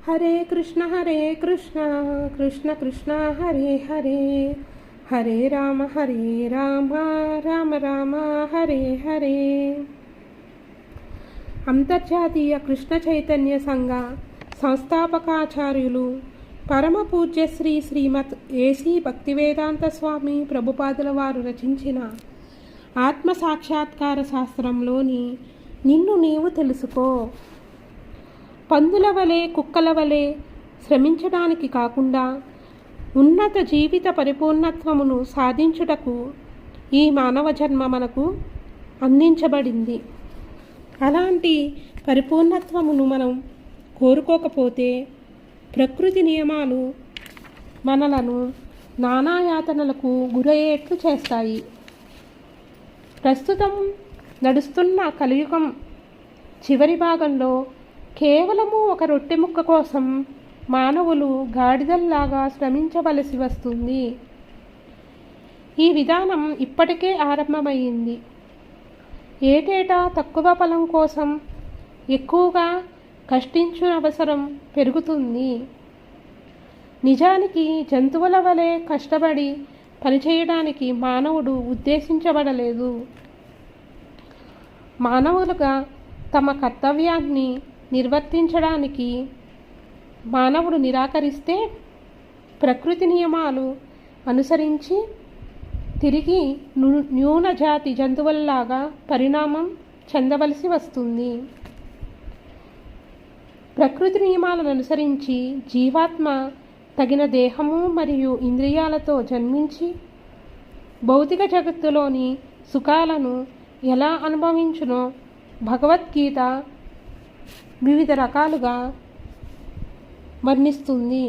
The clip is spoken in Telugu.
హరే కృష్ణ కృష్ణ కృష్ణ హరే హరే, హరే రామ రామ రామ హరే హరే. అంతర్జాతీయ కృష్ణ చైతన్య సంఘ సంస్థాపకాచార్యులు పరమ పూజ్య శ్రీమత్ ఏసీ భక్తివేదాంత స్వామి ప్రభుపాదుల వారు రచించిన ఆత్మ సాక్షాత్కార శాస్త్రంలోని నిన్ను నీవు తెలుసుకో. పందుల వలె కుక్కల వలె శ్రమించడానికి కాకుండా ఉన్నత జీవిత పరిపూర్ణత్వమును సాధించుటకు ఈ మానవ జన్మ మనకు అందించబడింది. అలాంటి పరిపూర్ణత్వమును మనం కోరుకోకపోతే ప్రకృతి నియమాలు మనలను నానాయాతనలకు గురయ్యేట్లు చేస్తాయి. ప్రస్తుతం నడుస్తున్న కలియుగం చివరి భాగంలో కేవలము ఒక రొట్టె ముక్క కోసం మానవులు గాడిదల్లాగా శ్రమించవలసి వస్తుంది. ఈ విధానం ఇప్పటికే ఆరంభమైంది. ఏటేటా తక్కువ ఫలం కోసం ఎక్కువగా కష్టించు అవసరం పెరుగుతుంది. నిజానికి జంతువుల వలె కష్టపడి పనిచేయడానికి మానవుడు ఉద్దేశించబడలేదు. మానవులుగా తమ కర్తవ్యాన్ని నిర్వర్తించడానికి మానవుడు నిరాకరిస్తే ప్రకృతి నియమాలు అనుసరించి తిరిగి న్యూన జాతి జంతువుల్లాగా పరిణామం చెందవలసి వస్తుంది. ప్రకృతి నియమాలను అనుసరించి జీవాత్మ తగిన దేహము మరియు ఇంద్రియాలతో జన్మించి భౌతిక జగత్తులోని సుఖాలను ఎలా అనుభవించునో భగవద్గీత వివిధ రకాలుగా వర్ణిస్తుంది.